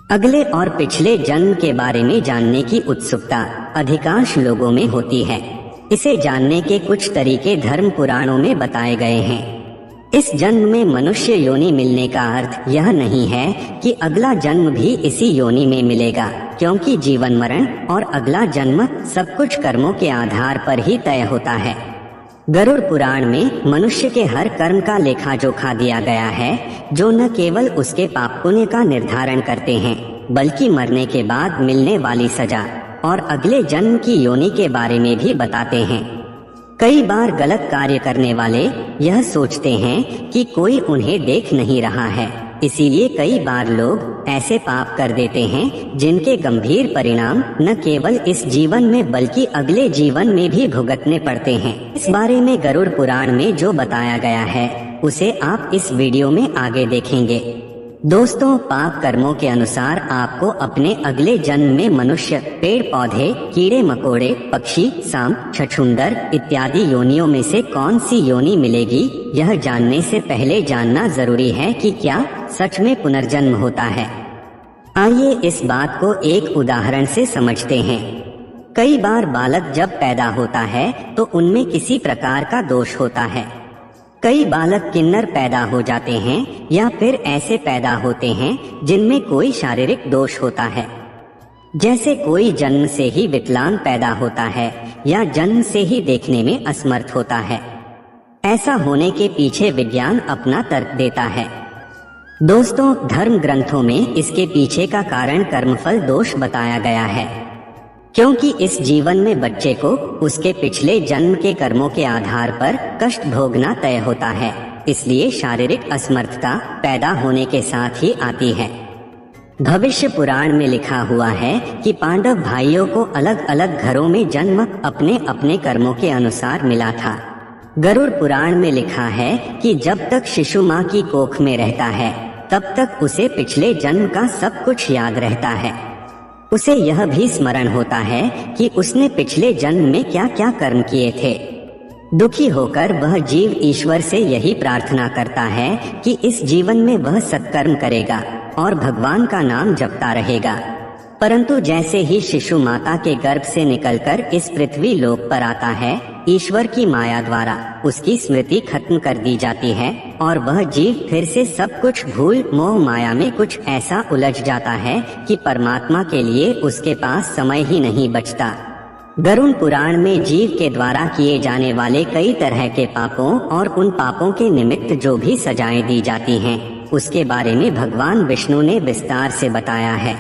अगले और पिछले जन्म के बारे में जानने की उत्सुकता अधिकांश लोगों में होती है। इसे जानने के कुछ तरीके धर्म पुराणों में बताए गए हैं। इस जन्म में मनुष्य योनि मिलने का अर्थ यह नहीं है कि अगला जन्म भी इसी योनि में मिलेगा, क्योंकि जीवन मरण और अगला जन्म सब कुछ कर्मों के आधार पर ही तय होता है। गरुड़ पुराण में मनुष्य के हर कर्म का लेखा जोखा दिया गया है, जो न केवल उसके पाप पुण्य का निर्धारण करते हैं, बल्कि मरने के बाद मिलने वाली सजा और अगले जन्म की योनि के बारे में भी बताते हैं। कई बार गलत कार्य करने वाले यह सोचते हैं कि कोई उन्हें देख नहीं रहा है, इसीलिए कई बार लोग ऐसे पाप कर देते हैं जिनके गंभीर परिणाम न केवल इस जीवन में बल्कि अगले जीवन में भी भुगतने पड़ते हैं। इस बारे में गरुड़ पुराण में जो बताया गया है उसे आप इस वीडियो में आगे देखेंगे। दोस्तों, पाप कर्मों के अनुसार आपको अपने अगले जन्म में मनुष्य, पेड़ पौधे, कीड़े मकोड़े, पक्षी, सांप, छछूंदर इत्यादि योनियों में से कौन सी योनि मिलेगी, यह जानने से पहले जानना जरूरी है कि क्या सच में पुनर्जन्म होता है। आइए इस बात को एक उदाहरण से समझते हैं। कई बार बालक जब पैदा होता है तो उनमें किसी प्रकार का दोष होता है। कई बालक किन्नर पैदा हो जाते हैं या फिर ऐसे पैदा होते हैं जिनमें कोई शारीरिक दोष होता है, जैसे कोई जन्म से ही विकलांग पैदा होता है या जन्म से ही देखने में असमर्थ होता है। ऐसा होने के पीछे विज्ञान अपना तर्क देता है। दोस्तों, धर्म ग्रंथों में इसके पीछे का कारण कर्मफल दोष बताया गया है, क्योंकि इस जीवन में बच्चे को उसके पिछले जन्म के कर्मों के आधार पर कष्ट भोगना तय होता है, इसलिए शारीरिक असमर्थता पैदा होने के साथ ही आती है। भविष्य पुराण में लिखा हुआ है कि पांडव भाइयों को अलग अलग घरों में जन्म अपने अपने कर्मों के अनुसार मिला था। गरुड़ पुराण में लिखा है कि जब तक शिशु माँ की कोख में रहता है तब तक उसे पिछले जन्म का सब कुछ याद रहता है। उसे यह भी स्मरण होता है कि उसने पिछले जन्म में क्या क्या कर्म किए थे। दुखी होकर वह जीव ईश्वर से यही प्रार्थना करता है कि इस जीवन में वह सत्कर्म करेगा और भगवान का नाम जपता रहेगा। परंतु जैसे ही शिशु माता के गर्भ से निकलकर इस पृथ्वी लोक पर आता है, ईश्वर की माया द्वारा उसकी स्मृति खत्म कर दी जाती है और वह जीव फिर से सब कुछ भूल मोह माया में कुछ ऐसा उलझ जाता है कि परमात्मा के लिए उसके पास समय ही नहीं बचता। गरुड़ पुराण में जीव के द्वारा किए जाने वाले कई तरह के पापों और उन पापों के निमित्त जो भी सजाएं दी जाती हैं, उसके बारे में भगवान विष्णु ने विस्तार से बताया है।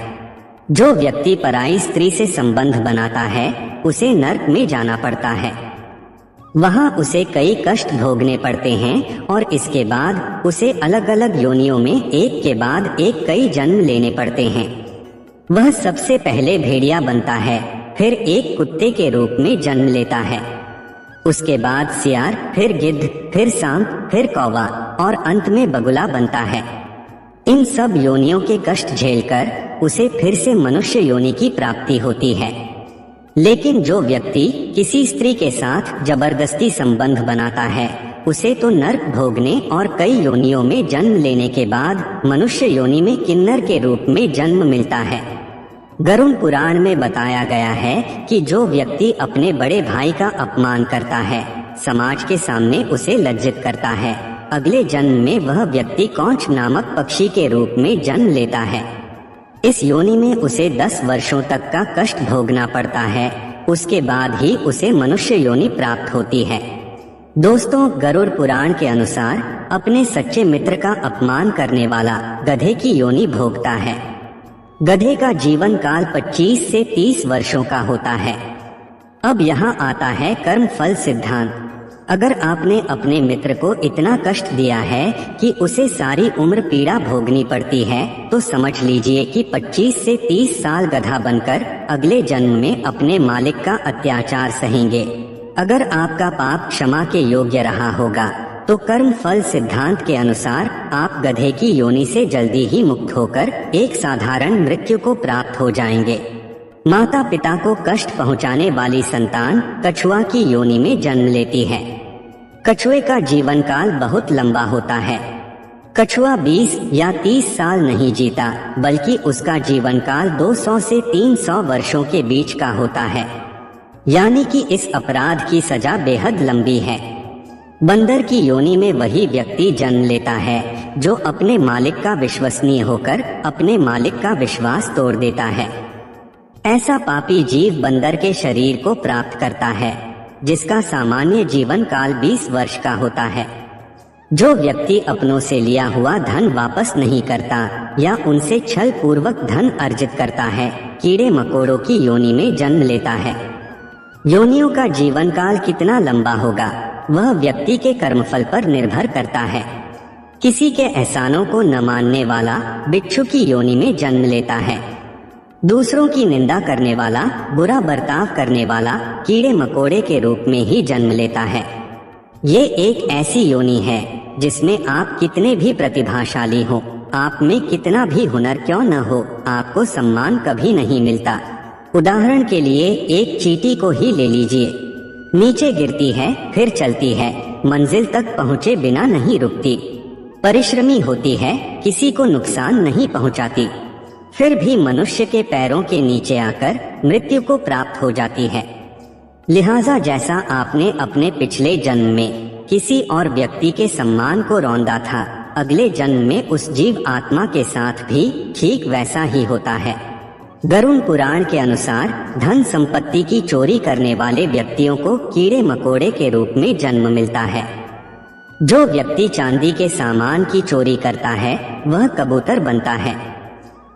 जो व्यक्ति पराई स्त्री से संबंध बनाता है उसे नरक में जाना पड़ता है। वहाँ उसे कई कष्ट भोगने पड़ते हैं और इसके बाद उसे अलग अलग योनियों में एक के बाद एक कई जन्म लेने पड़ते हैं। वह सबसे पहले भेड़िया बनता है, फिर एक कुत्ते के रूप में जन्म लेता है, उसके बाद सियार, फिर गिद्ध, फिर सांप, फिर कौवा और अंत में बगुला बनता है। इन सब योनियों के कष्ट झेलकर उसे फिर से मनुष्य योनि की प्राप्ति होती है। लेकिन जो व्यक्ति किसी स्त्री के साथ जबरदस्ती संबंध बनाता है उसे तो नरक भोगने और कई योनियों में जन्म लेने के बाद मनुष्य योनि में किन्नर के रूप में जन्म मिलता है। गरुड़ पुराण में बताया गया है कि जो व्यक्ति अपने बड़े भाई का अपमान करता है, समाज के सामने उसे लज्जित करता है, अगले जन्म में वह व्यक्ति कौंच नामक पक्षी के रूप में जन्म लेता है। इस योनि में उसे 10 वर्षों तक का कष्ट भोगना पड़ता है, उसके बाद ही उसे मनुष्य योनि प्राप्त होती है। दोस्तों, गरुड़ पुराण के अनुसार अपने सच्चे मित्र का अपमान करने वाला गधे की योनि भोगता है। गधे का जीवन काल 25 से 30 वर्षों का होता है। अब यहाँ आता है कर्म फल सिद्धांत। अगर आपने अपने मित्र को इतना कष्ट दिया है कि उसे सारी उम्र पीड़ा भोगनी पड़ती है, तो समझ लीजिए कि 25 से 30 साल गधा बनकर अगले जन्म में अपने मालिक का अत्याचार सहेंगे। अगर आपका पाप क्षमा के योग्य रहा होगा तो कर्म फल सिद्धांत के अनुसार आप गधे की योनि से जल्दी ही मुक्त होकर एक साधारण मृत्यु को प्राप्त हो जाएंगे। माता पिता को कष्ट पहुंचाने वाली संतान कछुआ की योनि में जन्म लेती है। कछुए का जीवन काल बहुत लंबा होता है। कछुआ 20 या 30 साल नहीं जीता, बल्कि उसका जीवन काल 200 से 300 वर्षों के बीच का होता है, यानी कि इस अपराध की सजा बेहद लंबी है। बंदर की योनि में वही व्यक्ति जन्म लेता है जो अपने मालिक का विश्वसनीय होकर अपने मालिक का विश्वास तोड़ देता है। ऐसा पापी जीव बंदर के शरीर को प्राप्त करता है, जिसका सामान्य जीवन काल 20 वर्ष का होता है। जो व्यक्ति अपनों से लिया हुआ धन वापस नहीं करता या उनसे छल पूर्वक धन अर्जित करता है, कीड़े मकोड़ों की योनि में जन्म लेता है। योनियों का जीवन काल कितना लंबा होगा, वह व्यक्ति के कर्मफल पर निर्भर करता है। किसी के एहसानों को न मानने वाला बिच्छू की योनि में जन्म लेता है। दूसरों की निंदा करने वाला, बुरा बर्ताव करने वाला कीड़े मकोड़े के रूप में ही जन्म लेता है। ये एक ऐसी योनि है जिसमें आप कितने भी प्रतिभाशाली हो, आप में कितना भी हुनर क्यों न हो, आपको सम्मान कभी नहीं मिलता। उदाहरण के लिए एक चींटी को ही ले लीजिए। नीचे गिरती है, फिर चलती है, मंजिल तक पहुँचे बिना नहीं रुकती, परिश्रमी होती है, किसी को नुकसान नहीं पहुँचाती, फिर भी मनुष्य के पैरों के नीचे आकर मृत्यु को प्राप्त हो जाती है। लिहाजा जैसा आपने अपने पिछले जन्म में किसी और व्यक्ति के सम्मान को रौंदा था, अगले जन्म में उस जीव आत्मा के साथ भी ठीक वैसा ही होता है। गरुड़ पुराण के अनुसार धन संपत्ति की चोरी करने वाले व्यक्तियों को कीड़े मकोड़े के रूप में जन्म मिलता है। जो व्यक्ति चांदी के सामान की चोरी करता है वह कबूतर बनता है।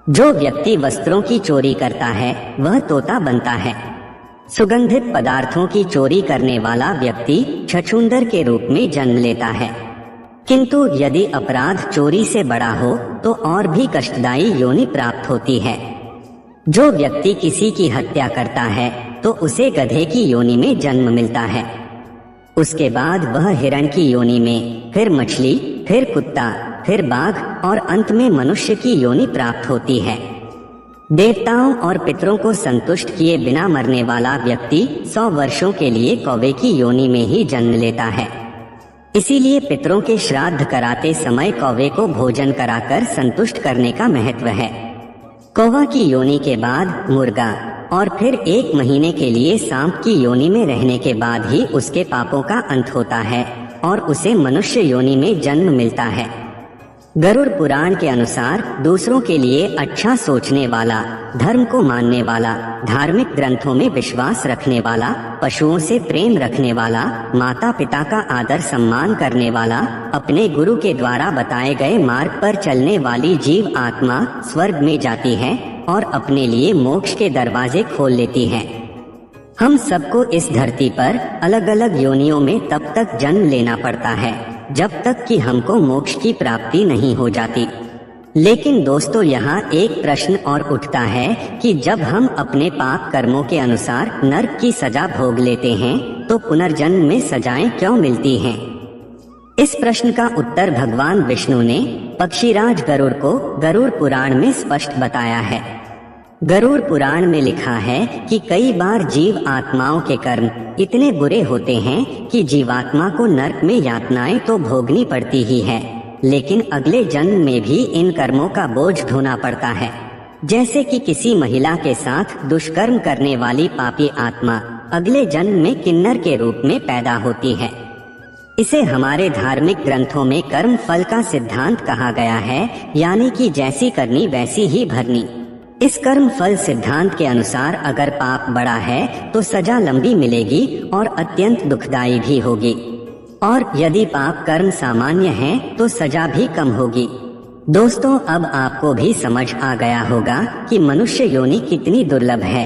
जो व्यक्ति वस्त्रों की चोरी करता है वह तोता बनता है। सुगंधित पदार्थों की चोरी करने वाला व्यक्ति छछूंदर के रूप में जन्म लेता है। किंतु यदि अपराध चोरी से बड़ा हो तो और भी कष्टदायी योनि प्राप्त होती है। जो व्यक्ति किसी की हत्या करता है तो उसे गधे की योनि में जन्म मिलता है। उसके बाद वह हिरण की योनि में, फिर मछली, फिर कुत्ता, फिर बाघ और अंत में मनुष्य की योनि प्राप्त होती है। देवताओं और पितरों को संतुष्ट किए बिना मरने वाला व्यक्ति 100 वर्षों के लिए कौवे की योनि में ही जन्म लेता है। इसीलिए पितरों के श्राद्ध कराते समय कौवे को भोजन कराकर संतुष्ट करने का महत्व है। कौवा की योनि के बाद मुर्गा और फिर 1 महीने के लिए सांप की योनि में रहने के बाद ही उसके पापों का अंत होता है और उसे मनुष्य योनि में जन्म मिलता है। गरुड़ पुराण के अनुसार दूसरों के लिए अच्छा सोचने वाला, धर्म को मानने वाला, धार्मिक ग्रंथों में विश्वास रखने वाला, पशुओं से प्रेम रखने वाला, माता पिता का आदर सम्मान करने वाला, अपने गुरु के द्वारा बताए गए मार्ग पर चलने वाली जीव आत्मा स्वर्ग में जाती है और अपने लिए मोक्ष के दरवाजे खोल लेती है। हम सबको इस धरती पर अलग अलग योनियों में तब तक जन्म लेना पड़ता है जब तक कि हमको मोक्ष की प्राप्ति नहीं हो जाती। लेकिन दोस्तों, यहाँ एक प्रश्न और उठता है कि जब हम अपने पाप कर्मों के अनुसार नरक की सजा भोग लेते हैं तो पुनर्जन्म में सजाएं क्यों मिलती हैं? इस प्रश्न का उत्तर भगवान विष्णु ने पक्षीराज गरुड़ को गरुड़ पुराण में स्पष्ट बताया है। गरुड़ पुराण में लिखा है कि कई बार जीव आत्माओं के कर्म इतने बुरे होते हैं कि जीवात्मा को नरक में यातनाएं तो भोगनी पड़ती ही है, लेकिन अगले जन्म में भी इन कर्मों का बोझ ढोना पड़ता है। जैसे कि किसी महिला के साथ दुष्कर्म करने वाली पापी आत्मा अगले जन्म में किन्नर के रूप में पैदा होती है। इसे हमारे धार्मिक ग्रंथों में कर्म फल का सिद्धांत कहा गया है, यानी कि जैसी करनी वैसी ही भरनी। इस कर्म फल सिद्धांत के अनुसार अगर पाप बड़ा है तो सजा लंबी मिलेगी और अत्यंत दुखदायी भी होगी, और यदि पाप कर्म सामान्य है तो सजा भी कम होगी। दोस्तों, अब आपको भी समझ आ गया होगा कि मनुष्य योनि कितनी दुर्लभ है।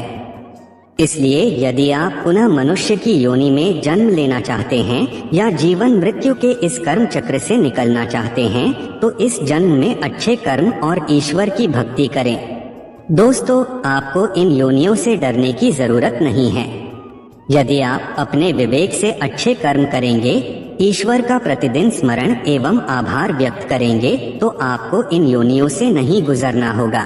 इसलिए यदि आप पुनः मनुष्य की योनि में जन्म लेना चाहते हैं या जीवन मृत्यु के इस कर्म चक्र से निकलना चाहते हैं तो इस जन्म में अच्छे कर्म और ईश्वर की भक्ति करें। दोस्तों, आपको इन योनियों से डरने की जरूरत नहीं है। यदि आप अपने विवेक से अच्छे कर्म करेंगे, ईश्वर का प्रतिदिन स्मरण एवं आभार व्यक्त करेंगे तो आपको इन योनियों से नहीं गुजरना होगा।